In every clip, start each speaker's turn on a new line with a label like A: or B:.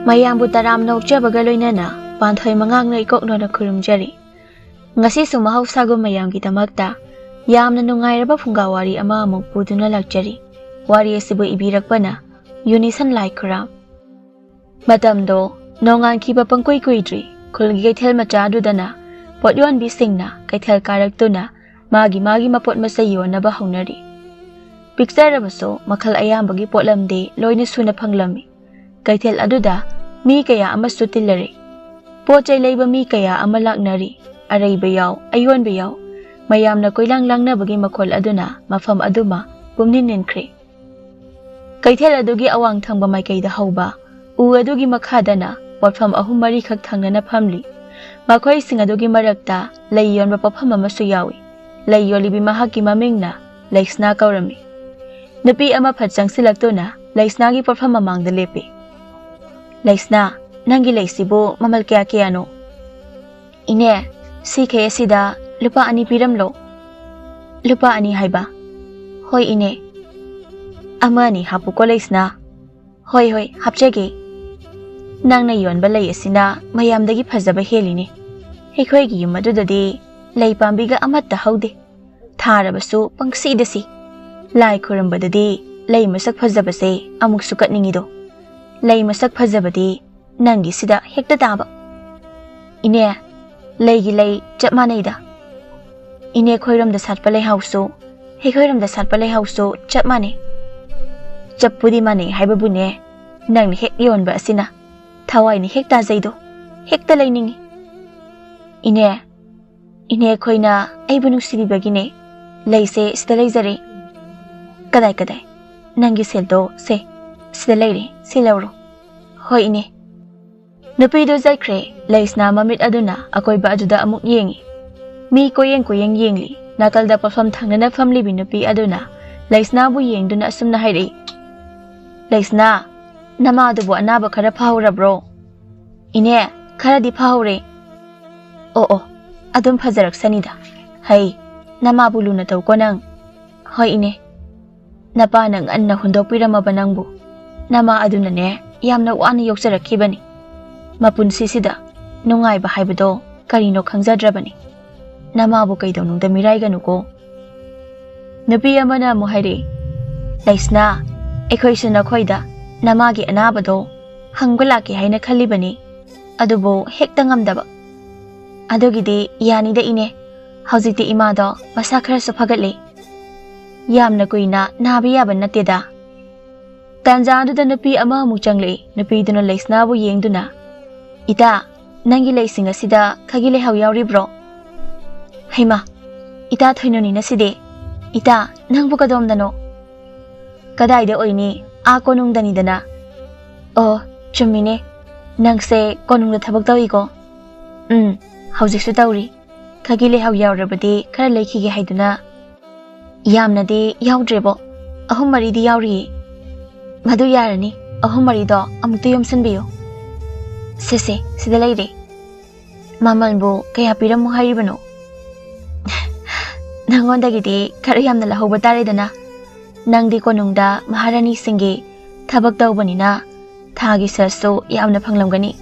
A: Mayambu taram nokjabaga loinana Panthoi Manang na ikoknona kurumjari. Ngasi sumahawsago mayamgidamakta yamna nungairaba Phunga Wari ama amuk puduna lakjari. Wari asibu ibirakpana Yunisun lai kuram. Matamdo nongan kiba pangkoy kuidri kulgi kaithel machadudana pot Yonbi singna kaithel karaktuna magi mapot masayo na bahawnari. Piksarabaso makal ayambagi potlamde loina suna panglami. Kaithel aduda mi kaya amasu tilari. Pochay layba mi kaya amalaknari. Aray bayaw, ayon bayaw. Mayam na koilang na bagi makol aduna mafam aduma bumnininkri. Kaithel adugi awang thangba may kayda hawba. U adugi makadana potfam ahumari kag thangna na pamli. Makoy sing adugi marakta Lei Yonbi papama masuyawi. Lei Yonbi mahaki mamingna Leishna kaurami. Napi ama patsang silaktuna Leishna gi potfam mamang dalepi. Leishna, nangi leisibo mamal kaya no. Ine, si kaya Asida lupa ani piramlo. Lupa ani haiba. Hoy ine. Ama ni hapu ko Leishna. Hoy hapjage. Nang na yon balay asina mayamdagi phazaba helini. Hekhoy gi yumadudadi lay pambiga amat dahawde. Tharabasu pangsidasi. Lai kurambadadi lay masak phazabase amuk sukat ningido. Lay masak phazabadi nangi sida hekta taba. Ine lay gi lay chap manayda. Ine khoiram da satpa lay hauso. Hekhoiram da satpa lay hauso chap mane. Chap pudi mane haibabune nang ni hek yon ba asina. Thawai ni hekta zaido. Hekta lay ningi. Ine khoina aibu nuksiribagine lay se sida lay zare. Kadai. Nangi seldo se. Sida layre, silauro. Hoy ine. Napido zaykre, Leishna mamit aduna akoy ba aduda amuk yengi. Mi koyeng yengli, nakalda pafam thangna na famli binupi aduna, Leishna bu yeng duna asum na hayri. Leishna, nama adubo anaba kara pahura bro. Ine, kara di pahore. Oo, adun pazarak sanida. Hay, nama bulu na taw ko nang. Hoy ine. Napa nang anna hundok pirama banangbu. Nama aduna ne, yamna wani yoksarakibani. Mapunsi sida, nungay ba haibado, karino khangzadrabani. Namabu kaydaw nung damiray ganuko. Napiya mana mo hayri. Leishna, ekoy sinakoyda, namagi anabado, hangbalaki hay nakalibani. Adubo hekta ngamdaba. Adugidi yani da ine, hawziti imado masakara sa pagatli. Yamna kuina nabiyaban natida. Tanzado da napi ama muchangli, napi duna Leishna bu yeng duna. Ita, nangi laising asida kagile hawyawri bro. Haima, ita thoino ni naside. Ita, nang bukadom dano. Kadai de oini, ako nung dani dana. Oh, chumine, nang se konung da thabak tawi ko. Hawzik su tawri. Kagile hawyawrabadi kara laikhige haiduna. Yamna di yawdrebo. Ahum mari di yawri. Madu yarani, ahum mari do amukto yomsanbiyo. Sese, sida layre. Mamalbo kaya piram mo haribano. Nangondagiti karayam na lahoba taridana. Nang di ko nung da maharani singi tabag daw ba nina thagi selso yam na panglamgani.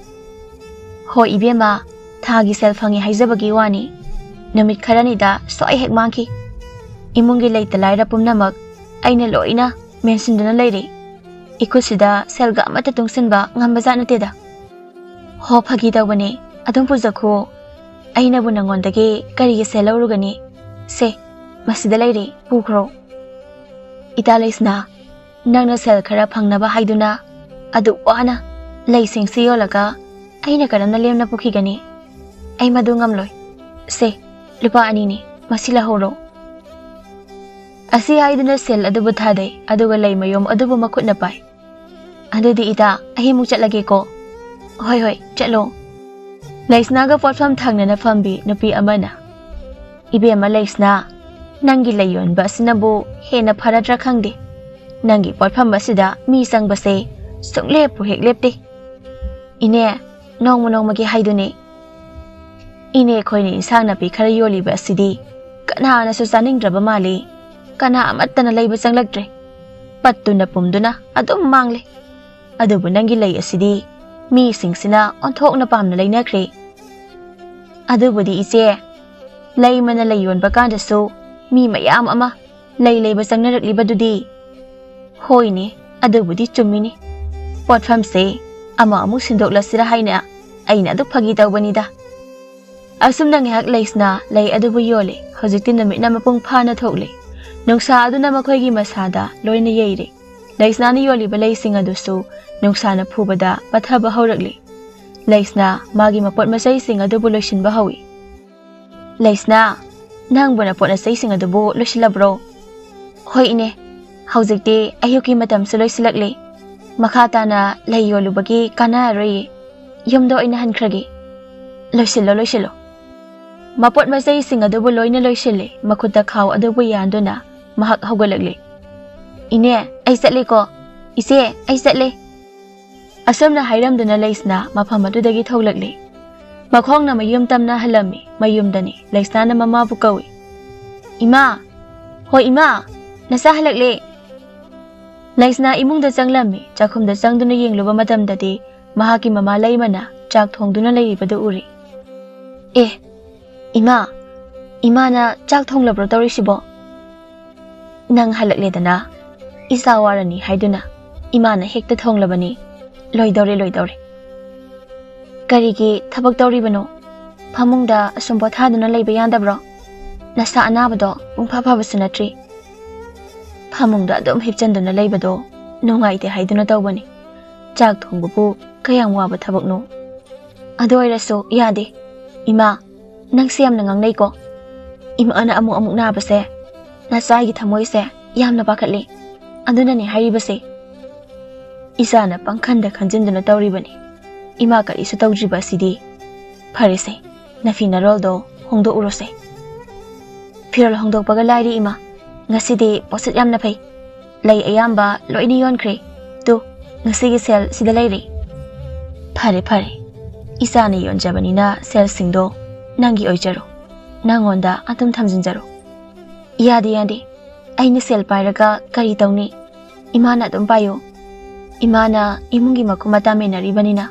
A: Ho ibema thagi sel fangi haizabagi wani. Namit karani da so ay hekmangki. Imungi lay talayra pumnamag ay naloy na mensin na layre. Ikusida selga matatungsin ba ngambaza na tida. Ho phagi daw bani adong puzako ay nabunangondagi kariya selawrugani se masida layre pukro. Ita Leishna nang na sel kara phangnaba haiduna adu wana laising siyolaga ay nakaram na lem na pukigani ay madungamloy se lupa anini masila horo. Asi haiduna sel adu buthaday aduga lay mayom adubo makut na pay. Adu di ita ay muchatlagi ko. Hoy, chalo. Leishna ga potfam thangna na fambi napi amana. Ibema Leishna, nangi layon ba sinabu hena paradra khangde. Nangi potfam basida mi sang base sungle pu hek lepte. Ine, nong magi haidune. Ine khoy ni sang napi khara yoli ba sidi. Kana na susaning draba mali. Kana amatta na layba sang lagdre. Pattu na pumduna adum mangle. Adubo nangi lay asidi. ꯃꯤꯁꯤꯡꯁꯤꯅ ꯑꯣꯟꯊꯣꯛꯅ ꯄꯥꯝꯅ ꯂꯩꯅꯈ꯭ꯔꯦ꯫ ꯑꯗꯨꯕꯨꯗꯤ ꯏꯆꯦ, ꯂꯩ ꯃꯅ ꯂꯩ ꯌꯣꯟꯕ ꯀꯥꯟꯗꯁꯨ ꯃꯤ ꯃꯌꯥꯝ ꯑꯃ ꯂꯩ ꯂꯩꯕ ꯆꯪꯅꯔꯛꯂꯤꯕꯗꯨꯗꯤ꯫ ꯍꯣꯏꯅꯦ, ꯑꯗꯨꯕꯨꯗꯤ ꯆꯨꯝꯃꯤꯅꯤ꯫ ꯄꯣꯠꯐꯝꯁꯦ ꯑꯃ ꯑꯃꯨꯛ ꯁꯤꯟꯗꯣꯛꯂꯁꯤꯔ ꯍꯥꯏꯅ ꯑꯩꯅ ꯑꯗꯨꯛ ꯐꯥꯒꯤ ꯇꯧꯕꯅꯤꯗ꯫ ꯑꯁꯨꯝꯅ ꯉꯥꯏꯍꯥꯛ ꯂꯩꯁꯅ ꯂꯩ ꯑꯗꯨꯕꯨ ꯌꯣꯜꯂꯦ꯫ ꯍꯧꯖꯤꯛꯇꯤ ꯅꯨꯃꯤꯠꯅ ꯃꯄꯨꯡ ꯐꯥꯅ ꯊꯣꯛꯂꯦ꯫ ꯅꯨꯡꯁꯥ ꯑꯗꯨꯅ ꯃꯈꯣꯏꯒꯤ ꯃꯁꯥꯗ ꯂꯣꯏꯅ ꯌꯩꯔꯦ꯫ ꯂꯩꯁꯅꯥꯅ ꯌꯣꯜꯂꯤꯕ ꯂꯩꯁꯤꯡ ꯑꯗꯨꯁꯨ ꯅꯨꯡꯁꯥꯅ ꯐꯨꯕꯗ ꯄꯠꯊꯕ ꯍꯧꯔꯛꯂꯤ꯫ ꯂꯩꯁꯅ ꯃꯥꯒꯤ ꯃꯄꯣꯠ ꯃꯆꯩꯁꯤꯡ ꯑꯗꯨꯕꯨ ꯂꯣꯏꯁꯤꯟꯕ ꯍꯧꯏ꯫ ꯂꯩꯁꯅꯥ, ꯅꯪꯕꯨ ꯅꯄꯣꯠ ꯃꯆꯩꯁꯤꯡ ꯑꯗꯨꯕꯨ ꯂꯣꯏꯁꯤꯜꯂꯕ꯭ꯔꯣ? ꯍꯣꯏ ꯏꯅꯦ, ꯍꯧꯖꯤꯛꯇꯤ ꯑꯌꯨꯛꯀꯤ ꯃꯇꯝꯁꯨ ꯂꯣꯏꯁꯤꯜꯂꯛꯂꯦ꯫ ꯃꯈꯥ ꯇꯥꯅ ꯂꯩ ꯌꯣꯜꯂꯨꯕꯒꯤ ꯀꯥꯟꯅꯔꯔꯣꯏꯌꯦ꯫ ꯌꯨꯝꯗ ꯑꯣꯏꯅ ꯍꯟꯈ꯭ꯔꯒꯦ꯫ ꯂꯣꯏꯁꯤꯜꯂꯣ ꯂꯣꯏꯁꯤꯜꯂꯣ꯫ ꯃꯄꯣꯠ ꯃꯆꯩꯁꯤꯡ ꯑꯗꯨꯕꯨ ꯂꯣꯏꯅ ꯂꯣꯏꯁꯤꯜꯂꯦ꯫ ꯃꯈꯨꯠꯇ ꯈꯥꯎ ꯑꯗꯨꯕꯨ ꯌꯥꯟꯗꯨꯅ ꯃꯍꯥꯛ ꯍꯧꯒꯠꯂꯛꯂꯦ꯫ ꯏꯅꯦ, ꯑꯩ ꯆꯠꯂꯦꯀꯣ꯫ ꯏꯆꯦ, ꯑꯩ ꯆꯠꯂꯦ꯫ ꯑꯁꯨꯝꯅ ꯍꯥꯏꯔꯝꯗꯨꯅ ꯂꯩꯁꯅ ꯃꯐꯝ ꯑꯗꯨꯗꯒꯤ ꯊꯣꯛꯂꯛꯂꯦ꯫ ꯃꯈꯣꯡꯅ ꯃꯌꯨꯝ ꯇꯝꯅ ꯍꯜꯂꯝꯃꯤ꯫ ꯃꯌꯨꯝꯗꯅꯤ ꯂꯩꯁꯅꯥꯅ ꯃꯃꯥꯕꯨ ꯀꯧꯏ꯫ ꯏꯃꯥ! ꯍꯣꯏ ꯏꯃꯥ, ꯅꯆꯥ ꯍꯜꯂꯛꯂꯦ꯫ ꯂꯩꯁꯅ ꯏꯃꯨꯡꯗ ꯆꯪꯂꯝꯃꯤ꯫ ꯆꯥꯛꯈꯨꯝꯗ ꯆꯪꯗꯨꯅ ꯌꯦꯡꯂꯨꯕ ꯃꯇꯝꯗꯗꯤ ꯃꯍꯥꯛꯀꯤ ꯃꯃꯥ ꯂꯩꯃꯅ ꯆꯥꯛ ꯊꯣꯡꯗꯨꯅ ꯂꯩꯔꯤꯕꯗꯨ ꯎꯔꯤ꯫ ꯏꯃꯥ, ꯏꯃꯥꯅ ꯆꯥꯛ ꯊꯣꯡꯂꯕ꯭ꯔꯣ ꯇꯧꯔꯤꯁꯤꯕꯣ? ꯅꯪ ꯍꯜꯂꯛꯂꯦꯗꯅ, ꯏꯆꯥ ꯋꯥꯔꯅꯤ ꯍꯥꯏꯗꯨꯅ ꯏꯃꯥꯅ ꯍꯦꯛꯇ ꯊꯣꯡꯂꯕꯅꯤ꯫ ꯂꯣꯏꯗꯧꯔꯦ ꯂꯣꯏꯗꯧꯔꯦ꯫ ꯀꯔꯤꯒꯤ ꯊꯕꯛ ꯇꯧꯔꯤꯕꯅꯣ? ꯐꯃꯨꯡꯗ ꯑꯁꯨꯝ ꯄꯣꯊꯥꯗꯨꯅ ꯂꯩꯕ ꯌꯥꯗꯕ꯭ꯔꯣ? ꯅꯁꯥ ꯑꯅꯥꯕꯗꯣ ꯄꯨꯡꯐ ꯐꯕꯁꯨ ꯅꯠꯇ꯭ꯔꯤ꯫ ꯐꯃꯨꯡꯗ ꯑꯗꯨꯝ ꯍꯤꯞꯆꯟꯗꯨꯅ ꯂꯩꯕꯗꯣ ꯅꯨꯡꯉꯥꯏꯇꯦ ꯍꯥꯏꯗꯨꯅ ꯇꯧꯕꯅꯤ꯫ ꯆꯥꯛ ꯊꯣꯡꯕꯕꯨ ꯀꯌꯥꯝ ꯋꯥꯕ ꯊꯕꯛꯅꯣ? ꯑꯗꯨ ꯑꯣꯏꯔꯁꯨ ꯌꯥꯗꯦ꯫ ꯏꯃꯥ, ꯅꯪꯁꯦ ꯌꯥꯝꯅ ꯉꯥꯡꯅꯩꯀꯣ꯫ ꯏꯃꯥꯅ ꯑꯃꯨꯛ ꯑꯃꯨꯛ ꯅꯥꯕꯁꯦ ꯅꯆꯥꯒꯤ ꯊꯃꯣꯏꯁꯦ ꯌꯥꯝꯅ ꯄꯥꯈꯠꯂꯤ꯫ ꯑꯗꯨꯅꯅꯦ ꯍꯥꯏꯔꯤꯕꯁꯦ꯫ ꯏꯆꯥꯅ ꯄꯪꯈꯟꯗ ꯈꯟꯖꯤꯟꯗꯨꯅ ꯇꯧꯔꯤꯕꯅꯤ꯫ ꯏꯃꯥ ꯀꯔꯤꯁꯨ ꯇꯧꯗ꯭ꯔꯤꯕ ꯑꯁꯤꯗꯤ꯫ ꯐꯔꯦꯁꯦ, ꯅꯐꯤ ꯅꯔꯣꯜꯗꯣ ꯍꯣꯡꯗꯣꯛꯎꯔꯣꯁꯦ꯫ ꯐꯤꯔꯣꯜ ꯍꯣꯡꯗꯣꯛꯄꯒ ꯂꯥꯏꯔꯤ ꯏꯃꯥ꯫ ꯉꯁꯤꯗꯤ ꯄꯣꯠꯁꯤꯠ ꯌꯥꯝꯅ ꯐꯩ꯫ ꯂꯩ ꯑꯌꯥꯝꯕ ꯂꯣꯏꯅ ꯌꯣꯟꯈ꯭ꯔꯦ꯫ ꯇꯨ, ꯉꯁꯤꯒꯤ ꯁꯦꯜ ꯁꯤꯗ ꯂꯩꯔꯦ꯫ ꯐꯔꯦ ꯐꯔꯦ, ꯏꯆꯥꯅ ꯌꯣꯟꯖꯕꯅꯤꯅ ꯁꯦꯜꯁꯤꯡꯗꯣ ꯅꯪꯒꯤ ꯑꯣꯏꯖꯔꯣ꯫ ꯅꯪꯉꯣꯟꯗ ꯑꯗꯨꯝ ꯊꯝꯖꯤꯟꯖꯔꯣ꯫ ꯌꯥꯗꯦ ꯌꯥꯗꯦ, ꯑꯩꯅ ꯁꯦꯜ ꯄꯥꯏꯔꯒ ꯀꯔꯤ ꯇꯧꯅꯤ? ꯏꯃꯥꯅ ꯑꯗꯨꯝ ꯄꯥꯏꯌꯣ꯫ ꯏꯃꯥꯅ ꯏꯃꯨꯡꯒꯤ ꯃꯀꯨꯞ ꯃꯇꯥ ꯃꯦꯟꯅꯔꯤꯕꯅꯤꯅ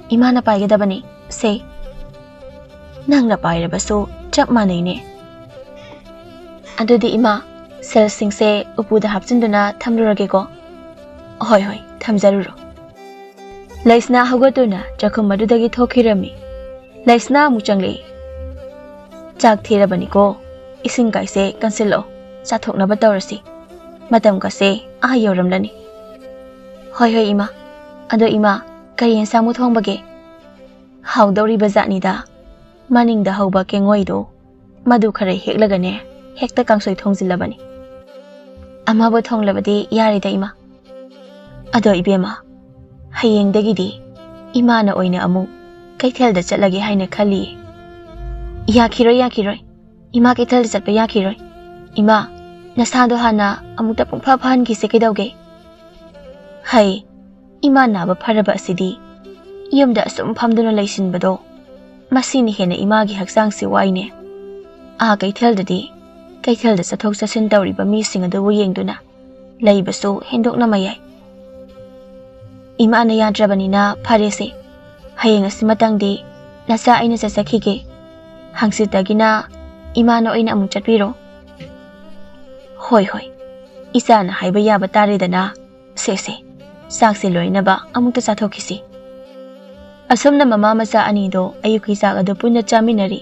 A: ꯏꯃꯥꯅ ꯄꯥꯏꯒꯗꯕꯅꯤ꯫ ꯁꯦ, ꯅꯪꯅ ꯄꯥꯏꯔꯕꯁꯨ ꯆꯞ ꯃꯥꯟꯅꯩꯅꯦ꯫ ꯑꯗꯨꯗꯤ ꯏꯃꯥ, ꯁꯦꯜꯁꯤꯡꯁꯦ ꯎꯄꯨꯗ ꯍꯥꯞꯆꯤꯟꯗꯨꯅ ꯊꯝꯂꯨꯔꯒꯦꯀꯣ꯫ ꯍꯣꯏ ꯍꯣꯏ, ꯊꯝꯖꯔꯨꯔꯣ꯫ ꯂꯩꯁꯅ ꯍꯧꯒꯠꯇꯨꯅ ꯆꯥꯛꯈꯨꯝ ꯑꯗꯨꯗꯒꯤ ꯊꯣꯛꯈꯤꯔꯝꯃꯤ꯫ ꯂꯩꯁꯅ ꯑꯃꯨꯛ ꯆꯪꯂꯛꯏ꯫ ꯆꯥꯛ ꯊꯤꯔꯕꯅꯤꯀꯣ꯫ ꯏꯁꯤꯡ ꯀꯥꯏꯁꯦ ꯀꯟꯁꯤꯜꯂꯛꯑꯣ꯫ ꯆꯥꯊꯣꯛꯅꯕ ꯇꯧꯔꯁꯤ꯫ ꯃꯇꯝꯒꯁꯦ ꯌꯧꯔꯝꯂꯅꯤ꯫ ꯍꯣꯏ ꯍꯣꯏ ꯏꯃꯥ꯫ ꯑꯗꯣ ꯏꯃꯥ, ꯀꯔꯤ ꯌꯦꯟꯁꯥꯡꯃꯨꯛ ꯊꯣꯡꯕꯒꯦ? ꯍꯥꯎꯗꯧꯔꯤꯕ ꯖꯥꯠꯅꯤꯗ꯫ ꯃꯅꯤꯡꯗ ꯍꯧꯕ ꯀꯦꯡꯉꯣꯏꯗꯣ ꯃꯗꯨ ꯈꯔ ꯍꯦꯛꯂꯒꯅꯦ ꯍꯦꯛꯇ ꯀꯥꯡꯁꯣꯏ ꯊꯣꯡꯖꯤꯜꯂꯕꯅꯤ꯫ ꯑꯃꯕꯨ ꯊꯣꯡꯂꯕꯗꯤ ꯌꯥꯔꯦꯗ ꯏꯃꯥ꯫ ꯑꯗꯣ ꯏꯕꯦꯝꯃ, ꯍꯌꯦꯡꯗꯒꯤꯗꯤ ꯏꯃꯥꯅ ꯑꯣꯏꯅ ꯑꯃꯨꯛ ꯀꯩꯊꯦꯜꯗ ꯆꯠꯂꯒꯦ ꯍꯥꯏꯅ ꯈꯜꯂꯤꯌꯦ꯫ ꯌꯥꯈꯤꯔꯣꯏ ꯌꯥꯈꯤꯔꯣꯏ꯫ ꯏꯃꯥ ꯀꯩꯊꯦꯜꯗ ꯆꯠꯄ ꯌꯥꯈꯤꯔꯣꯏ꯫ ꯏꯃꯥ, ꯅꯁꯥꯗꯣ ꯍꯥꯟꯅ ꯑꯃꯨꯛꯇ ꯄꯨꯡꯐ ꯐꯍꯟꯈꯤꯁꯦ ꯀꯩꯗꯧꯒꯦ? ꯍꯩ, ꯏꯃꯥ ꯅꯥꯕ ꯐꯔꯕ ꯑꯁꯤꯗꯤ ꯌꯨꯝꯗ ꯑꯁꯨꯝ ꯐꯝꯗꯨꯅ ꯂꯩꯁꯤꯟꯕꯗꯣ ꯃꯁꯤꯅ ꯍꯦꯟꯅ ꯏꯃꯥꯒꯤ ꯍꯛꯆꯥꯡꯁꯦ ꯋꯥꯏꯅꯦ꯫ ꯀꯩꯊꯦꯜꯗ ꯆꯠꯊꯣꯛ ꯆꯠꯁꯤꯟ ꯇꯧꯔꯤꯕ ꯃꯤꯁꯤꯡ ꯑꯗꯨꯕꯨ ꯌꯦꯡꯗꯨꯅ ꯂꯩꯕꯁꯨ ꯍꯦꯟꯗꯣꯛꯅ ꯌꯥꯏ꯫ ꯏꯃꯥꯅ ꯌꯥꯗ꯭ꯔꯕꯅꯤꯅ ꯐꯔꯦꯁꯦ꯫ ꯍꯌꯦꯡ ꯑꯁꯤꯃꯇꯪꯗꯤ ꯅꯆꯥ ꯑꯩꯅ ꯆꯠꯆꯈꯤꯒꯦ꯫ ꯍꯪꯆꯤꯠꯇꯒꯤꯅ ꯏꯃꯥꯅ ꯑꯣꯏꯅ ꯑꯃꯨꯛ ꯆꯠꯄꯤꯔꯣ꯫ ꯍꯣꯏ ꯍꯣꯏ, ꯏꯆꯥꯅ ꯍꯥꯏꯕ ꯌꯥꯕ ꯇꯥꯔꯦꯗꯅ꯫ ꯁꯦ, ꯆꯥꯛꯁꯦ ꯂꯣꯏꯅꯕ ꯑꯃꯨꯛꯇ ꯆꯥꯊꯣꯛꯈꯤꯁꯤ꯫ ꯑꯁꯨꯝꯅ ꯃꯃꯥ ꯃꯆꯥ ꯑꯅꯤꯗꯣ ꯑꯌꯨꯛꯀꯤ ꯆꯥꯛ ꯑꯗꯨ ꯄꯨꯟꯅ ꯆꯥꯃꯤꯟꯅꯔꯤ꯫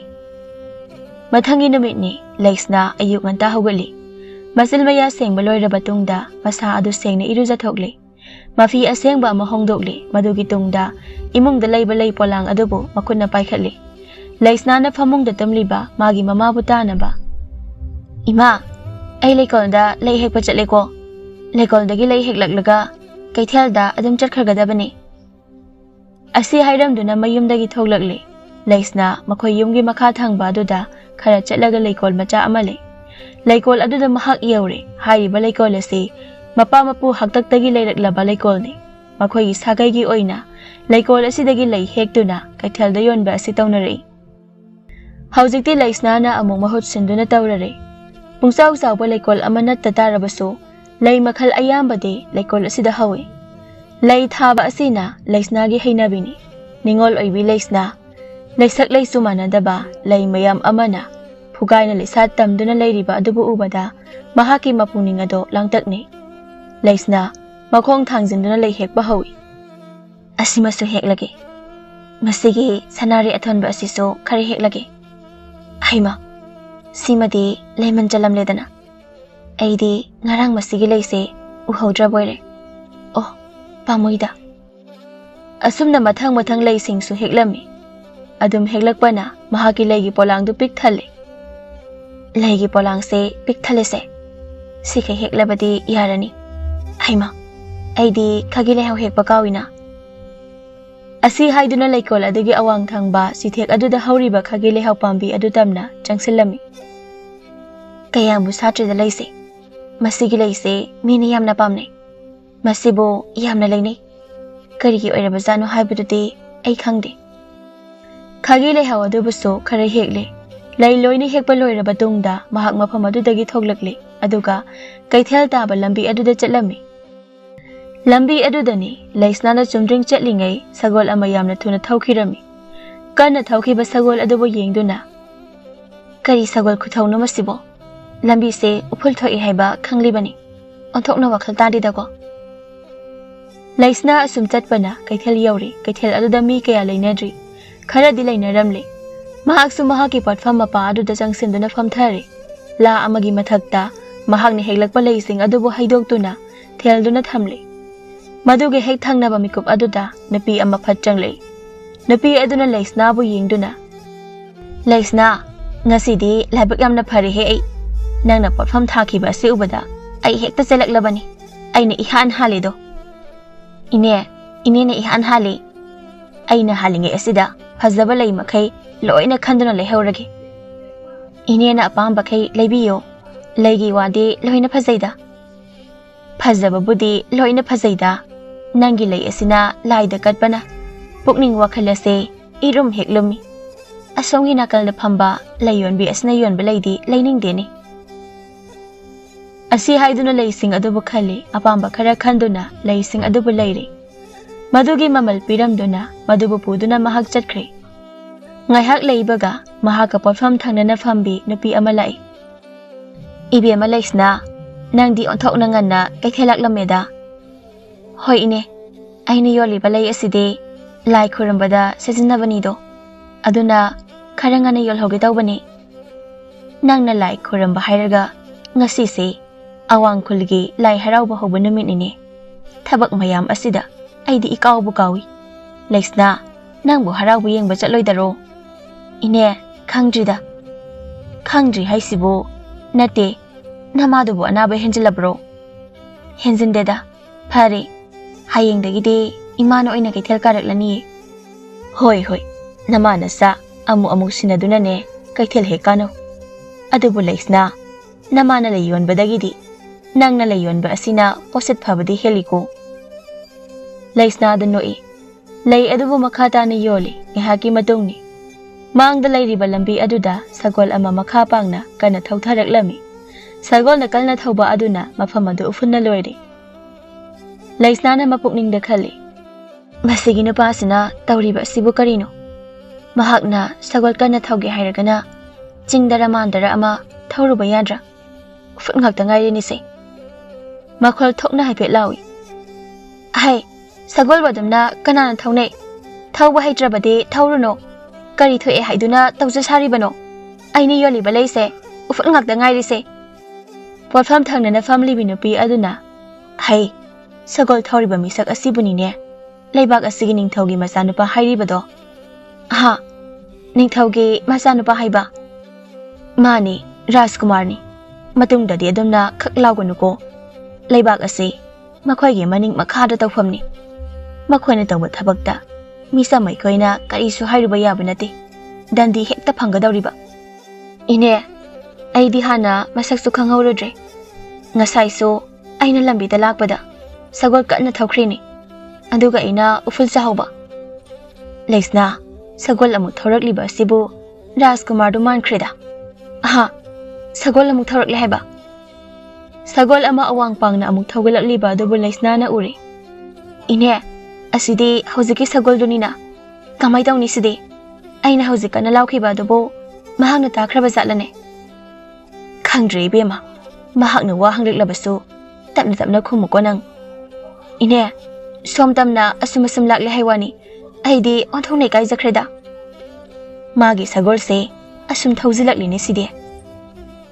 A: ꯃꯊꯪꯒꯤ ꯅꯨꯃꯤꯠꯅꯤ꯫ ꯂꯩꯁꯅ ꯑꯌꯨꯛ ꯉꯟꯇꯥ ꯍꯧꯒꯠꯂꯤ꯫ ꯃꯆꯤꯜ ꯃꯌꯥ ꯁꯦꯡꯕ ꯂꯣꯏꯔꯕ ꯇꯨꯡꯗ ꯃꯁꯥ ꯑꯗꯨ ꯁꯦꯡꯅ ꯏꯔꯨꯖꯊꯣꯛꯂꯤ꯫ ꯃꯐꯤ ꯑꯁꯦꯡꯕ ꯑꯃ ꯍꯣꯡꯗꯣꯛꯂꯤ꯫ ꯃꯗꯨꯒꯤ ꯇꯨꯡꯗ ꯏꯃꯨꯡꯗ ꯂꯩꯕ ꯂꯩ ꯄꯣꯂꯥꯡ ꯑꯗꯨꯕꯨ ꯃꯈꯨꯠꯅ ꯄꯥꯏꯈꯠꯂꯤ꯫ ꯂꯩꯁꯅꯥꯅ ꯐꯃꯨꯡꯗ ꯇꯨꯝꯂꯤꯕ ꯃꯥꯒꯤ ꯃꯃꯥꯕꯨ ꯇꯥꯅꯕ, ꯏꯃꯥ, ꯑꯩ ꯂꯩꯀꯣꯜꯗ ꯂꯩ ꯍꯦꯛꯄ ꯆꯠꯂꯦꯀꯣ꯫ ꯂꯩꯀꯣꯜꯗꯒꯤ ꯂꯩ ꯍꯦꯛꯂꯛꯂꯒ ꯀꯩꯊꯦꯜꯗ ꯑꯗꯨꯝ ꯆꯠꯈ꯭ꯔꯒꯗꯕꯅꯤ꯫ ꯑꯁꯤ ꯍꯥꯏꯔꯝꯗꯨꯅ ꯃꯌꯨꯝꯗꯒꯤ ꯊꯣꯛꯂꯛꯂꯤ꯫ ꯂꯩꯁꯅ ꯃꯈꯣꯏ ꯌꯨꯝꯒꯤ ꯃꯈꯥ ꯊꯪꯕ ꯑꯗꯨꯗ ꯈꯔ ꯆꯠꯂꯒ ꯂꯩꯀꯣꯜ ꯃꯆꯥ ꯑꯃ ꯂꯩ꯫ ꯂꯩꯀꯣꯜ ꯑꯗꯨꯗ ꯃꯍꯥꯛ ꯌꯧꯔꯦ꯫ ꯍꯥꯏꯔꯤꯕ ꯂꯩꯀꯣꯜ ꯑꯁꯤ ꯃꯄꯥ ꯃꯄꯨ ꯍꯥꯛꯇꯛꯇꯒꯤ ꯂꯩꯔꯛꯂꯕ ꯂꯩꯀꯣꯜꯅꯤ꯫ ꯃꯈꯣꯏꯒꯤ ꯁꯥꯒꯩꯒꯤ ꯑꯣꯏꯅ ꯂꯩꯀꯣꯜ ꯑꯁꯤꯗꯒꯤ ꯂꯩ ꯍꯦꯛꯇꯨꯅ ꯀꯩꯊꯦꯜꯗ ꯌꯣꯟꯕ ꯑꯁꯤ ꯇꯧꯅꯔꯛꯏ꯫ ꯍꯧꯖꯤꯛꯇꯤ ꯂꯩꯁꯅꯥꯅ ꯑꯃꯨꯛ ꯃꯍꯨꯠ ꯁꯤꯟꯗꯨꯅ ꯇꯧꯔꯔꯦ꯫ ꯄꯨꯡꯆꯥꯎ ꯆꯥꯎꯕ ꯂꯩꯀꯣꯜ ꯑꯃ ꯅꯠꯇ ꯇꯥꯔꯕꯁꯨ ꯂꯩ ꯃꯈꯜ ꯑꯌꯥꯝꯕꯗꯤ ꯂꯩꯀꯣꯜ ꯑꯁꯤꯗ ꯍꯧꯏ꯫ Lei thaba asina Leishna gi heinabini. Ningol oibi Leishna. Leisak leisu manadaba lei mayam amana. Phungaina leisat tamduna leiriba adubu ubada mahaki mapuning ado langtakni. Leishna makhong thangjinduna lei hekba hawi. Asimasu heklage. Masigi sanari athonba asiso khari heklage. Haima. Simadi lemon jalam ledana. Aidi ngarang masigi leise uhodra boire. Oh, pamoida. Asumna mathang leising su heklami. Adum heklakpana mahaki leigi polang du pik thale. Leigi polang se pik thale se. Sikhe heklabadi yarani. Haima. Aidi khagile hau hekpa kawina. Asi haiduna leikol adugi awang thangba sithek aduda hauriba khagile hau pambi adu tamna changsilami. Kayambu satrida leise. Masigi leise mini yamna pamne. Masibo yamna leine. Karigi oiraba zanu haibududi ai khangde. Khagile hau adubuso khare hekle. Lei loine hekpa loiraba tungda mahak mafam adudagi thoglakle. Aduga kaithel taba lambi aduda chatlami. Lambi adudani Leishna chumdring chatlingai sagol ama yamna thuna thaukhirami. Kana thaukiba sagol adubo yengduna. Kari sagol khuthauno masibo. Lambi se uphul thoi haiba khanglibani. Onthokna wakhal tadidago. Leishna asum chatpana kaithel yauri kaithel aduda mi kaya leinadri. Khara di leinaramle. Mahak su mahaki platform mapa aduda changsinduna famthari. La amagi mathakta mahak ni heglakpa leising adubo haidoktuna thelduna thamle. Maduge hek thangnaba mikup aduda napi ama phatchangle. Napi aduna Leishna bu yengduna. Leishna ngasidi labak yamna phari he ai. Nangna platform thakiba ase ubada ai hekta chelaklabani. Aina ihan haledo. Ine na ihan hali. Aina halinge asida phajaba lei makhai loina khanduna lehaurage. Ine na apamba khai leibiyo. Leigi wadi loina phajaida. Phajaba budi loina phajaida. Nangi lei asina laida katpana. Pukning wakhalase irum heklumi. Asongi nakalda phamba Lei Yonbi asna yonba leidi leiningdeni. Asi haiduna leising adubu khali apamba khara khanduna leising adubu leire. Madugi mamal piramduna madubu puduna mahak chatkre. Ngaihak leibaga mahaka platform thangnana fambi nupi ama lai. Ibi ama Leishna nangdi onthokna nganna kaithelak lameda. Hoi ine aina yoliba lei aside lai khurambada sejinabanido. Aduna kharangana yolhoge tawbani. Nangna lai khuramba hairaga ngasi se awang khulgi lai harauba hoba numitnine. Thabak mayam asida aidi ikawbu kawi. Leishna nangbu haraubu yengba chatloidaro. Ine khangdrida. Khangdri haisibo nate namadubu anaba henjilabro. Henjindeda phare hayengdagidi imano oina kaithel karaklani. Hoi namana sa amu sinaduna ne kaithel hekano. Adubu Leishna namana Lei Yonbadagidi nangna Lei Yonba asina posit phabadi heliko. Leishna dunoi lei adubu makhata ni yoli ngahaki matungni. Mangda leiriba lambi aduda sagol ama makha pangna kana thautharaklami. Sagol na kalna thauba aduna mafam adu ufunna loire. Leishna na mapukningda khali. Masigi nupasina tawriba sibu karino. Mahakna sagol kana thauge hairagana chingdara mandara ama thauruba yadra. Ufut ngakta ngaire ni se. Makhol thokna haipet lawi. Hai sagol badamna kanana thaune. Thauba haitrabade thauruno. Kari thoe haiduna tawja saribano. Aini yoliba leise ufut ngakta ngaire se. Platform thangnana family binupi aduna. Hai sagol thauriba misak asibunine. Leibak asigi ningthaugi masanupa hairibado. Ha ningthaugi masanupa haiba. Mani Rajkumarni. Matungdadi adumna khaklawganuko. Leibak asi makhoigi maning makhada tawfamni. Makhoina tawba thabakta misa maikhoina karisu hairuba yaba nate. Dandi hekta phanggadawriba. Ine aidi hana masaksu khanghaurudre. Ngasai so aina lambida lakpada sagol kanna thawkhrini. Aduga aina uful sahawba. Leishna sagol amu thawrakliba sibu Rajkumar du mankreda. Ha sagol amu thawrakle haiba. Sagol ama awang pangna amu thawgalakliba adubu Leishna na uri. Ine, asidi hojiki sagoldunina. Kamay tawni sidi. Aina hojik kana laukhiba adubo mahakna takraba zatlane. Khangdre ibema. Mahakna wa hangriklabasu tapna tapna khumuko nang. Ine, som tamna asumasum lakle haywani. Aidi onthongnai kai jakreda. Magi sagol se asum thaujilaklini sidi.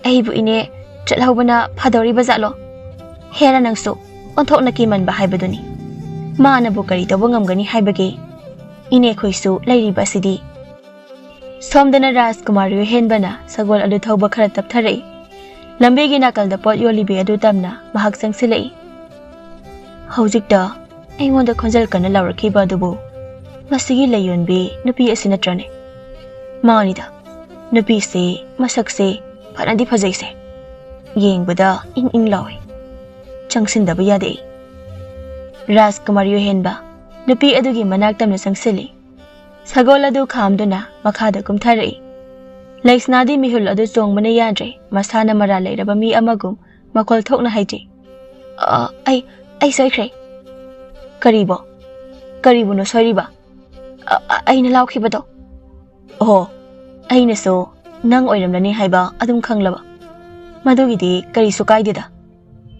A: Aibu ine chatlhaubana phadori bazalo. Hera nangsu onthokna kimanba haibaduni. Mana bu kari tawba ngamgani haibage. Ine khoisu lairiba sidi. Somdana Rajkumar henbana sagol adu thauba khara taptharai. Lambegi nakalda pot yolibi adu tamna mahak sangsilai. Hojikta aingonda khonjal kana lawrakhiba adubu masigi Lei Yonbi nupi asina trane. Manida nupi se masak se phanadi phajai se. Yengbada ing lawi. Changsinda yade. Rajkumar henba nupi adugi manak tamna sangsili. Sagol adu khamduna makhada kumtharai. Leisnadi mihul adu chongbana yadre masana mara leiraba mi amagum makol thokna haije. Ai soikhre. Karibo no soiriba. Aina laukhibado. Oh, aina so nang oiramlani haiba adum khanglaba. Madugidi karisu kaideda.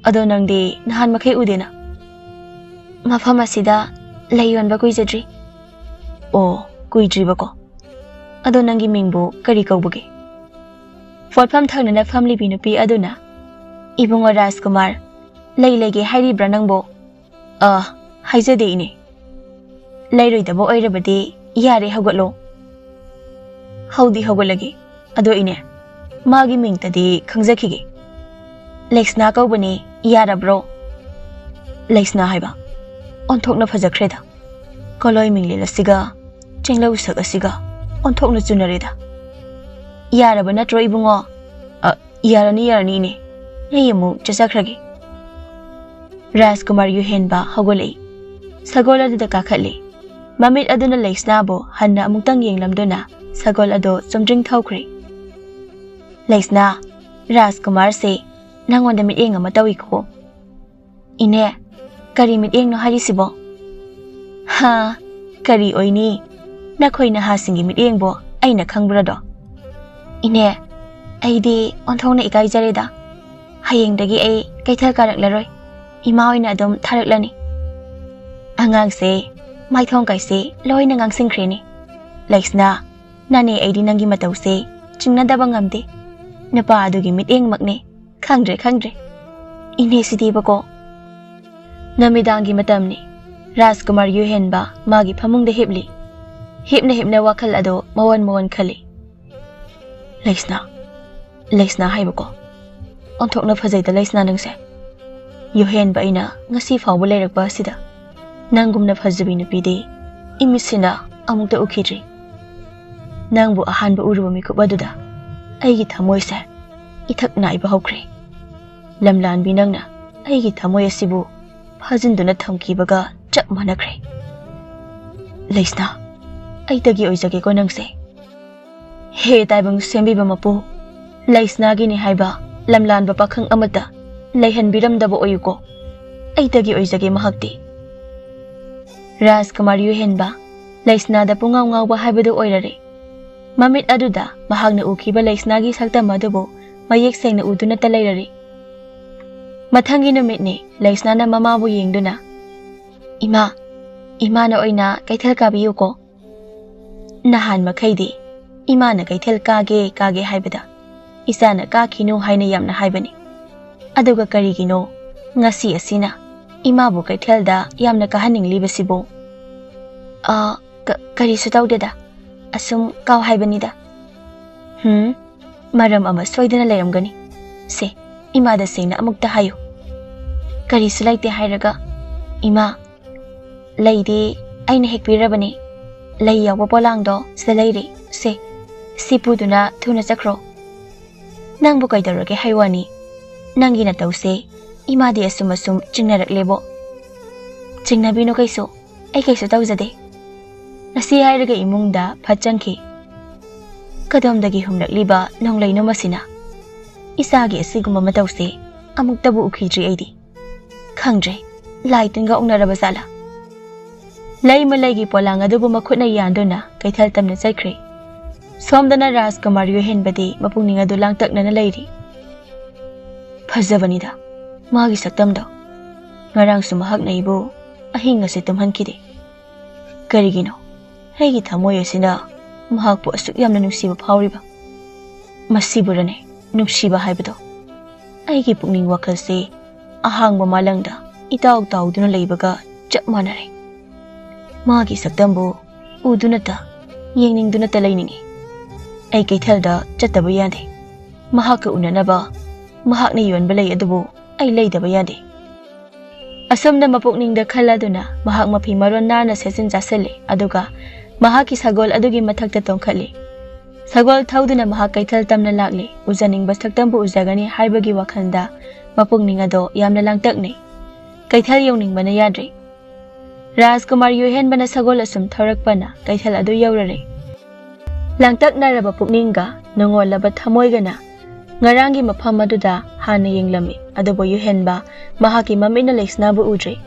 A: Ado nangdi nahan makhai udena. Mafam asida Lei Yonba kuijadri. Oh, kuijribako. Ado nangi mingbu kari kaubuge. Fotfam thangnana family binupi aduna. Ibungo Rajkumar Lei lege hairibra nangbo. Haijade ine. Leiroidabo oirabadi yare haugatlo. Haudi haugatlage. Ado ine. Magi mingtadi khangjakhige. Leishna kaubani yarabro. Leishna haiba. Onthokna phajakreda. Koloi minglila siga chenglau sak asiga onthokna chunareda. Yaraba natro ibungo. Yarani ne. Neyemu chachakrage. Rajkumar henba hagolei. Sagol adu kakhatle. Mamit aduna Leishna bo hanna amutang yenglamduna sagol ado chomdring thawkhre. Leishna Rajkumar se nangonda miteng ama tawi ko. Ine kari miteng no harisibo. Ha kari oini nakhoina ha singi miteng bo aina khangbra do. Ine aidi onthongna ikai jareda. Hayengdagi ai kaithal karaklaroi. Ima oina adum tharaklani. Angang se maithong kaise loina ngangsingkhreni. Leishna nane aidi nangi matau se chingnadaba ngamde. Napa adugi miteng makne khangdre. Ine sidi bako. Namidangi matamni Rajkumar henba magi phamungda hipli. Hipna wakhal ado mawan khali. Leishna haibako. Onthokna phajaida Leishna nangse. Henba ina ngasi fawba leirakba asida. Nangumna phajabi nupide imisina amukta ukhidri. Nangbu ahanba uruba mikup aduda aigi thamoise ithak naiba hokre. Lamlanbi nangna aigi thamoi asibu phajinduna thamkibaga chap manakre. Leishna aitagi oijage ko nangse. He taibang sembiba mapu Leishna gi ni haiba lamlanba pakhang amata leihanbiramdaba oyuko. Aitagi oijage mahakti. Rajkumar henba Leishna da pungawngawba haibadu oirare. Mamit aduda mahakna ukhiba Leishna gi saktam adubo mayek sengna uduna ta leirare. Mathangi numitni Leishna na mamabu yengduna. Ima na oina kaithal kabiyu ko. Nahan makhaidi ima na kaithal kage haibada. Isa na kakhinu haina yamna haibani. Aduga karigino ngasi asina ima bu kaithalda yamna kahaninglibasibo. Karisu tawdeda asum kaw haibanida. Maram ama soidana leiramgani. Se imada sena amukta hayo. Karisu laite hairaga. Ima leidi aina hekpirabani. Lei yawba polangdo sa leiri. Se sipuduna thuna chakro. Nangbu kaidarage haiwani. Nangi na tawse imadi asum chingnaраklebo. Chingnabino kaiso ai kaiso tawjade. Nasi hairaga imungda phachangki. Kadomdagi humrakliba nonglaino masina. Isagi asigumba matawse amuktabu ukhidri aidi. Khangdre laitunga ongnaraba sala. Lei Malaigi Polang adubu makhutna yanduna kaithal tamna chaikhre. Somdana Rajkumar yohenbadi mapungning adu langtakna leiri. Phajabanida magi saktamdo. Ngarang sumahak na ibu ahing ngasi tumhankide. Karigino hegi thamoy asina mahakpu asuk yamna nungsiba phawriba. Masiburane nungsiba haibado. Aigi pungning wakalse ahangba malangda itaw tawduna leibaga chap manare. Magi saktambu udunata yengningdunata leiningi. Ai kaithalda chattaba yade. Mahaka unanaba mahakna yonba lei adubu ai leidaba yade. Asomna mapukningda khaladuna mahak mapi maron nana sesin jasale aduga mahaki sagol adugi mathakta tongkhali. Sagol thauduna mahak kaithal tamna lakli ujaning bastaktambu ujagani haibagi wakhanda mapukning ado yamna langtaknei. Kaithal yongning bana yadre. Rajkumar yohenbana sagol asum thorakpana kaithal adu yaurare. Langtaknaraba pukningga nongolaba thamoigana ngarangi mafam aduda hana yenglami adubo yohenba mahaki mamina Leishnabu udre.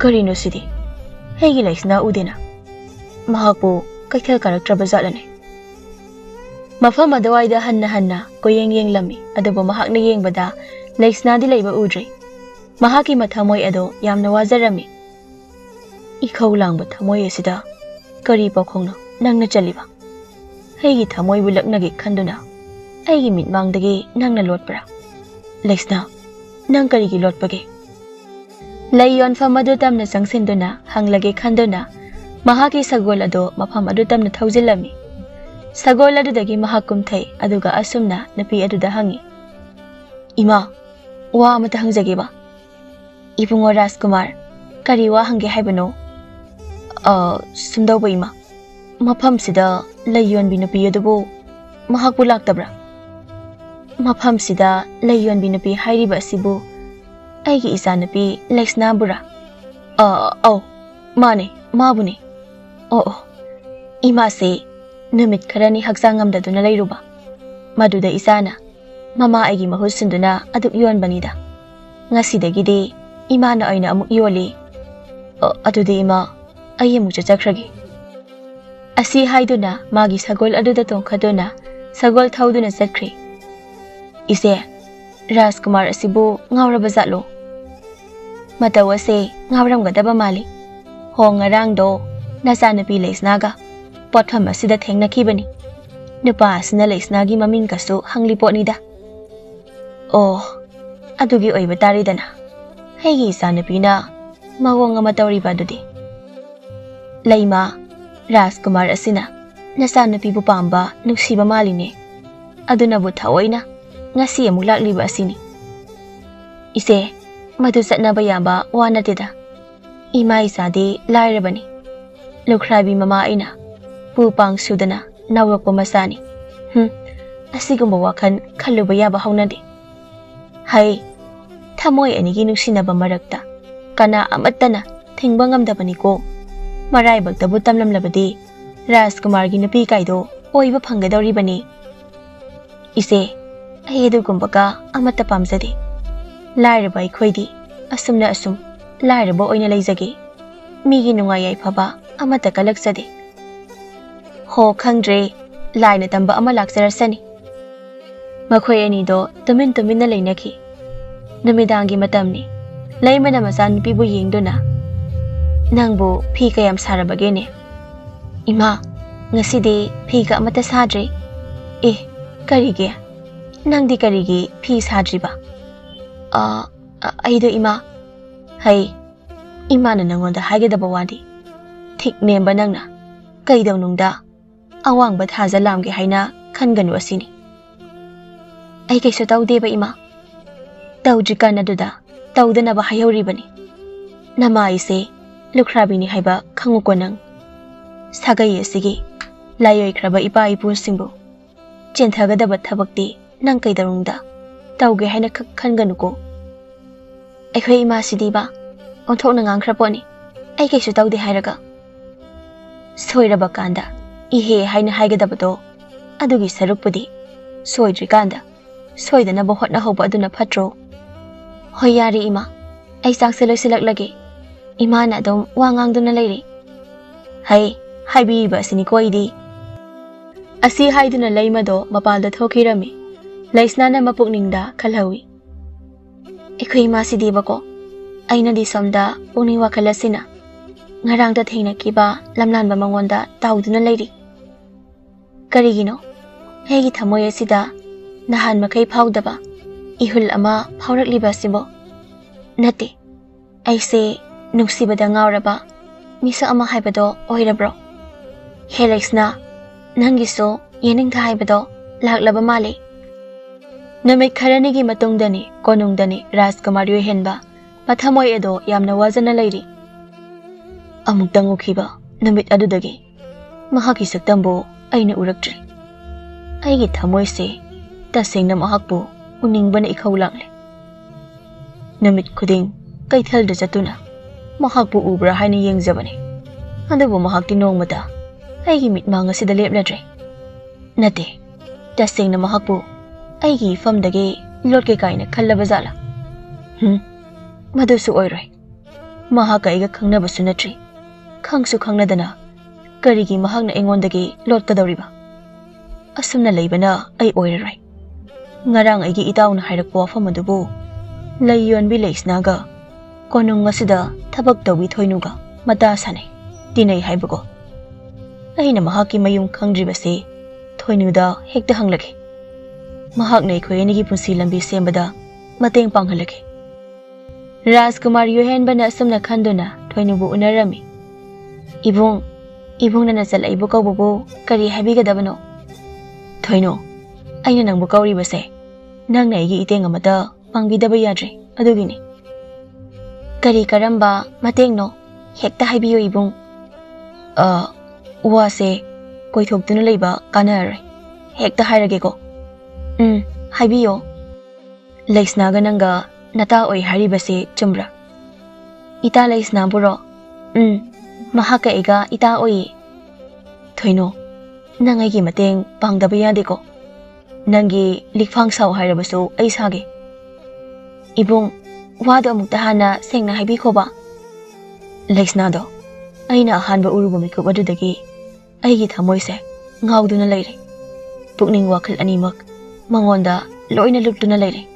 A: Karino sidi hegi Leishna udena mahakbu kaithal karaktraba jatlane. Mafam adawaida hanna koyeng yenglami adubo mahakna yengbada Leishnadi leiba udre. Mahaki mathamoy ado yamna wajarami. Ikaw langba thamoy asida kari pakhongno nangna chaliba. Hegi thamoy bulaknagi khanduna aigi mitmangdagi nangna lotpra. Leishna nang karigi lotpage. Lei yonfam adu tamna sangsinduna hanglage khanduna mahaki sagol ado mafam adu tamna thaujilami. Sagol adudagi mahakum thai aduga asumna napi aduda hangi. Ima wa amata hangjage ba. Ibungo Rajkumar kari wa hange haibano. Sumdawba ima mafam sida Lei Yonbi nupi adubu mahakbu laktabra. Mafam sida Lei Yonbi nupi hairiba asibu aigi isa nupi Leishna bura. Mane mabune. Ima se numit kharani hakjang ngamdaduna leiruba. Maduda isana mama aigi mahut sinduna aduk yonbanida. Ngasidagidi imana aina amuk yoli. Adudi ima ai amuk chakhragi. Asi haiduna magi sagol aduda tongkhaduna sagol thauduna chakhre. Ise Rajkumar asibu ngauraba jatlo. Matawase ngauramgadaba mali. Ho ngarangdo nasanapi Leishnaga potham asida thengnakibani. Nupa asina Leishnagi maming kasu hanglipotnida. Adugi oiba taridana. Hegi isanapina mawong amatawriba adudi. Leima Rajkumar asina nasanapibu pamba nungsiba maline. Adunabu thawoina ngasi amuk lakliba asini. Ise madu chatnaba yaba wanatida. Ima isadi lairabani. Lukhrabi mama aina pupang sudana nawrakpa masani. Asigumba wakhan khaluba yaba haunade. Hai thamoy anigi nungsinaba marakta kana amattana thingba ngamdabani ko. Maraibaktabu tamlamlabadi Rajkumargi nupi kaido oiba phanggadoribani. Ise ahedugumbaka amatta pamjade. Lairaba aikhoidi asumna asum lairaba oina leijage. Migi nungai yaifaba amatta kalaksade. Ho khangdre laina tamba ama laksarasani. Makhoi anido tuminna leinaki. Numidangi matamni laimana masan pibu yengduna. Nangbu phi kayam sarabagene. Ima ngasidi phi ka amata sadre. Karige nangdi karigi phi sadriba. Aido ima. Hai ima na nangonda haigedaba wadi. Thik nemba nangna kaidaw nungda awangba thajalamge haina khanganu asini. Ai kaisu tawdeba ima. Tawdrikan aduda tawdanaba hayauribani. Nama ise lukrabini haiba khanguko nang. Sagai asigi layoikraba ipa ipusingbu chenthagadaba thabakti nang kaidarungda tawge haina khanganuko. Aikhoi ima sidiba onthokna ngangkhraponi ai kaisu tawde hairaga. Soiraba kanda ihe haina haigadabado adugi sarukpudi soidrikanda soidanaba hotna hoba aduna phatro. Hoi yari ima ai chakse loisilaklage. Imana adom wa ngangduna leiri. Hai, haibiba asiniko aidi. Asi haiduna leimado mapalda thokirami. Leishna na mapukningda khalhawi. Ikhui masidi bako. Aina di somda pungning wakalasina. Ngarangda thengna kiba lamlanba mangonda tauduna leiri. Karigino, hegi thamoy asida nahan makai phawdaba ihul ama phawrakliba sibo. Nati, aise nungsibada ngawraba misa ama haibado oirabro. He Leishna, nangiso yeningtha haibado laklaba male. Namit kharanigi matungdani konungdani Rajkumar yohenba pathamoy edo yamna wazana leiri. Amuktang ukhiba namit adudagi mahaki saktambo aina uraktri. Aigi thamoy se tasengna mahakbu uningbana ikhau langle. Namit khuding kaithalda jatuna mahakbu ubra haina yengjabani. Adubu mahakti nongmata aigi mitmang asida lepladre. Nate tasengna mahakbu aigi famdagi lotke kaina khallaba jala. Madusu oiroi. Mahaka aiga khangnabasu natri. Khangsu khangnadana karigi mahakna engondagi lotkadawriba. Asumna leibana ai oiraroi. Ngarang aigi itawna hairakpa wafam adubu Lei Yonbi Leishna ga konung asida thabak tawi thoinuga mata sanai dinai haibago. Aina mahaki mayum khangdribase thoinuda hekta hanglake. Mahakna ikhoi anigi punsi lambi sembada mateng panghalake. Rajkumar yohenbana asumna khanduna thoinubu unarami. Ibung na nasalaibu kaububu kari haibigadabano. Thoino, aina nangbu kauribase nangna aigi iteng amata pangbidaba yadre adugini. Kari karamba matengno hekta haibiyo ibung. Wase koithokduna leiba kanaroi. Hekta hairageko. Haibiyo. Leishnaga nanga nata oi haribase chumbra. Ita Leishna buro. Mahaka ega ita oi. Thoino, nangaigi mateng pangdaba yadeko. Nangi likfang saw hairabaso ay sage. Ibung, wado amukta hana sengna haibiko ba? Leishna do, aina ahanba uruba mikub adudagi aigi thamoyse ngawduna leire. Pukning wakal animak mangonda loina luptuna leire.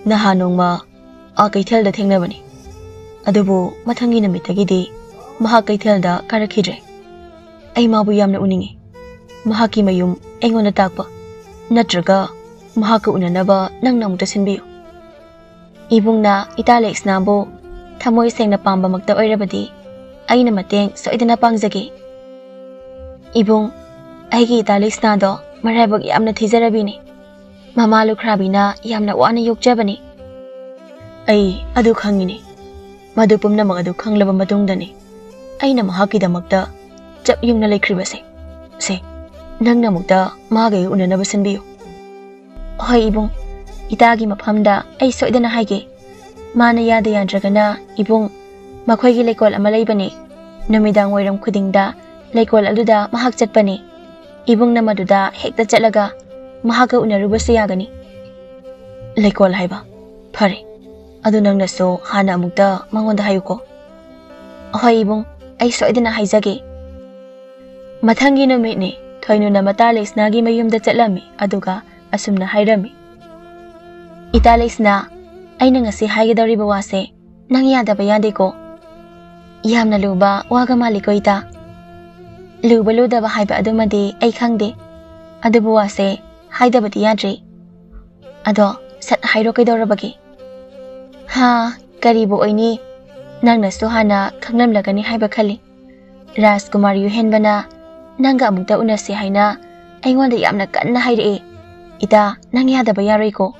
A: Nahanongma akaithelda thengnabani. Adubu mathangi namitagidi mahak kaithelda karakhidre. Ay mabu yamna uningi. Mahaki mayum engona takpa. Natraga mahaka unanaba nang namukta sinbiyo. Ibung na ita Leishna bo thamoy sengna pamba magta oirabadi aina mateng soidana pangjagi. Ibung, aigi ita Leishna do marhabag yamna thijarabini. Mamalu krabina yamna wana yokjabani. Ay adu khangini. Madupum na mga adu khanglaba matungdani. Aina mahakidamakta chap yung nalakribase. Se, nang namukta magay unanaba sinbiyo. Hoy ibung, itagi maphamda ay soidana haige. Mana yada yandragana ibung makhoygi leikol ama leibani. Numidang wairam khudingda leikol aluda mahak chatpani. Ibung na maduda hekta chatlaga mahaka unarubasu yagani. Leikol haiba. Phare. Adu nang naso hana amukta mangonda hayuko. Hoy ibung, ay soidana haijage. Mathangi numitni thoinu na mata Leishnagi mayumda chatlami aduga asumna hairami. Ita Leishna, ay ngasi haigidawriba wase nang yadaba yadeko. Yamna luba waga maliko ita. Luba ludaba haiba adumadi ay khangde. Adubu wase haidabati yadre. Ado sat hairo kaidawrabagi. Ha, karibu oini nang naso hana khangnamlagani haiba khali. Rajkumar yohenbana nanga amukta unasi haina aingonda yamna kanna haire. Ita nang yadaba yaroiko.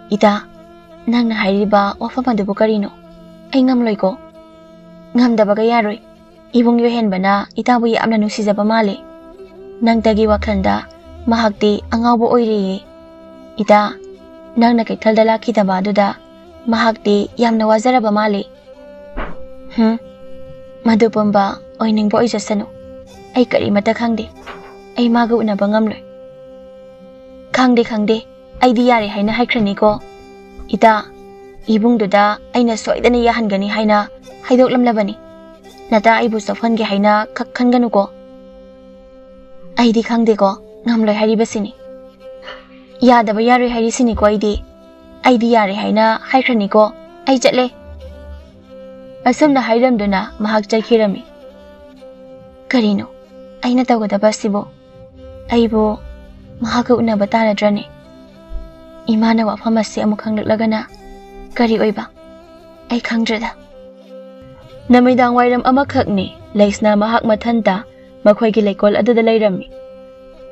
A: Ita nang na hairiba wafam adubu karino. Ay ngamloiko. Ngamdabaga yaroi. Ibung yohenbana itabu yamna nungsijaba male. Nang tagi wakhanda mahakti angawbo oiriye. Ita nang nakaithalda lakitaba aduda mahakti yamna wazaraba male. Madupamba oiningbo oijasano. Ay karimata khangde. Ay maga unaba ngamloy. Khangde. Ay di yare haina haikrani ko. Ita ibung duda ayna soidana yahangani haina haidoklamlabani nata aibu sofan ge haina khakkhanganu ko aidi khangde ko ngamloi haribasini yadaba yaroi harisini ko aidi yare haina haikrani ko ai chatle asumna hairamduna mahak chakhirami karino aina tawgadaba sibo aibo mahaka unaba taradrani imana wafam asi amuk khanglaklagana kari oiba ai khangdrada namidang wairam amakhakni Leishna mahak mathanta makhoigi leikol aduda leirami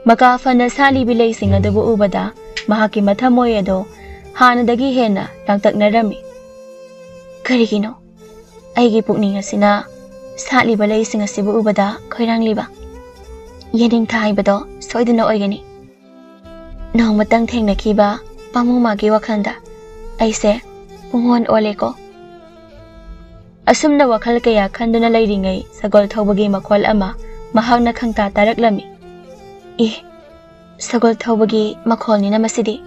A: maka fana sali bi leising adabu ubada mahaki mathamoy ado hanadagi hena tangtaknarami karigino aigi pukning asina sali ba leising asibu ubada khoirangliba yening thaibado soiduna oigani nong matang thengnakiba pamumagi wakhanda aise pungon oleko asumna wakhal kaya khanduna leiringai sagol thobagi makhol ama mahakna khangta taraklami sagol thobagi makholni na masidi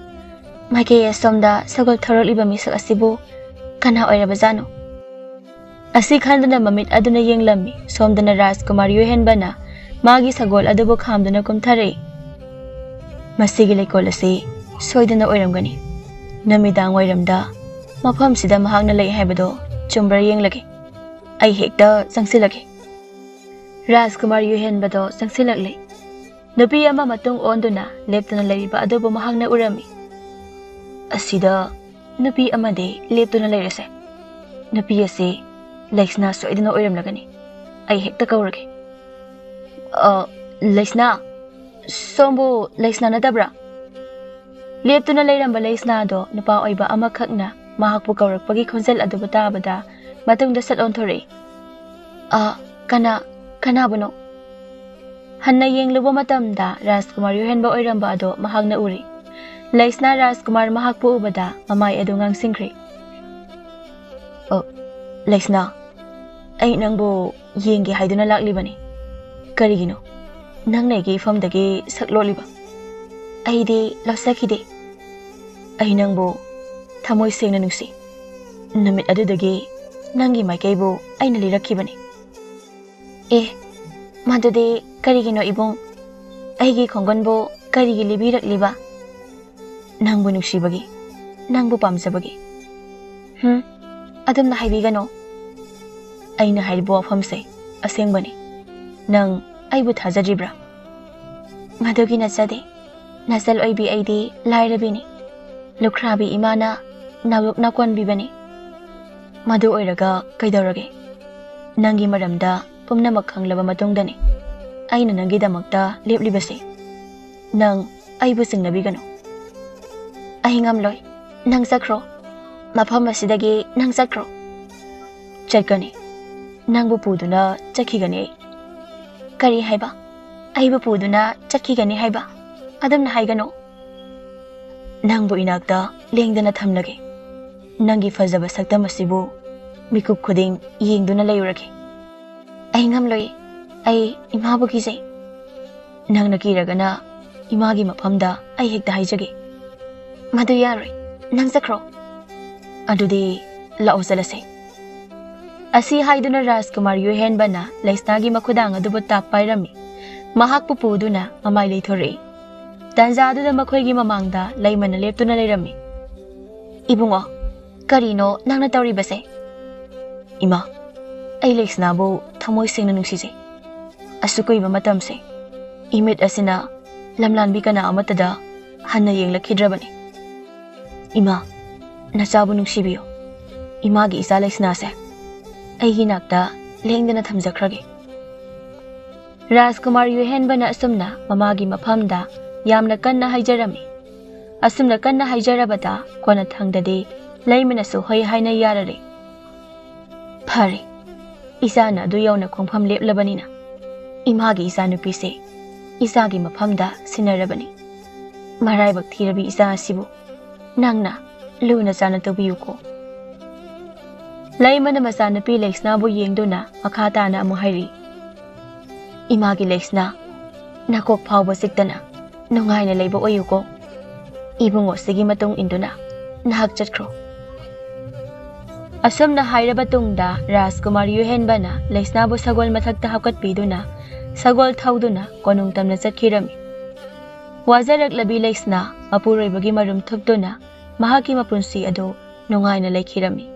A: maike somda sagol thoroliba misak asibu kana oirabajano asi khanduna mamit aduna yenglami somdana Rajkumar yohenbana magi sagol adubu khamduna kumthare masigi leikol asi soidana oiramgani namidang wairamda mafam sida mahakna lei haibado chumbra yenglage ai hekta sangsilage Rajkumar yohenbado sangsilakle nupi ama matung onduna leptuna leiriba adubu mahakna urami asida nupi amade leptuna leirase nupi asi Leishna soidana oiramlagani ai hekta kaurage Leishna sombu Leishna natabra leptuna leiramba Leishna do nupa oiba amakhakna mahakpu kaurakpagi khonjel adubu tabada matungda sat onthore kana buno hanna yengluba matamda Rajkumar yohenba oiramba ado mahakna uri Leishna Rajkumar mahakpu ubada mamai adu ngangsingkhre Leishna ai nangbo yengi haiduna laklibani karigino nang nei gi famdagi sakloliba aidi lasakhide ai nangbo thamoi sengna nungsi namit adudagi nangi maikaibu aina lirakhibani madudi karigino ibong aigi khongonbo karigi libirakliba nangbu nungsibagi nangbu pamjabagi adumna haibigano aina haibo famse asengbani nang aibu thajadribra madugi nachade nasal oibi aidi lairabini lukhrabi imana nawuk nakon bibani madu oiraga kaidorage nangi maramda pumnamak khanglaba matungdani aina nangi damakta leplibase nang aibu singnabigano ahingamloi nang sakro mafam asidagi nang sakro chatkani nangbu puduna chakhigani kari haiba aibu puduna chakhigani haiba adamna haigano nangbu inakta lengdana thamlage nangi fajaba saktam asibu mikup khuding yengduna leurage aingamloi ai imabu kizai nangna kiragana imagi mafamda ai hekta haijage madu yaroi nang sakro adudi lao salase asi haiduna Rajkumar yohenbana Leishnagi makhudang adubu tapairami mahakpu puduna mamai leithore tanjaduda makhoigi mamangda leimana leptuna leirami ibungo karino nangna tawribase ima ai Leishnabu thamoi sengna nungsije asukuiba matamse imit asina lamlanbi kana amatada hanna yenglakhidrabani ima nachabu nungsibiyo imagi isa Leishna se aigi nakta lengdana thamjakhrage Rajkumar yohenbana asumna mamagi mafamda yamna kanna haijarami asumna kanna haijarabada kona thangdade leimanasu hoi haina yarare phare isana adu yauna khongpham leplebanina imagi isa nupise isagi mafamda sinarabani maraibak thirabi isa asibu nangna luna chana tobiyuko Leimana masanapi Leishnabu yengduna makhatana amu hairi imagi Leishna nakok phawba siktana nungaina leiba oyuko ibungo sigi matung induna nahak chatkro Asumna hairaba tungda Rajkumari Yuhenbana Leishnabu sagol mathakta hapkatpiduna sagol thauduna konung tamna chatkirami. Wajaraklabi Leishna mapuroibagi marum thupduna mahaki mapunsi ado nungaina leikirami.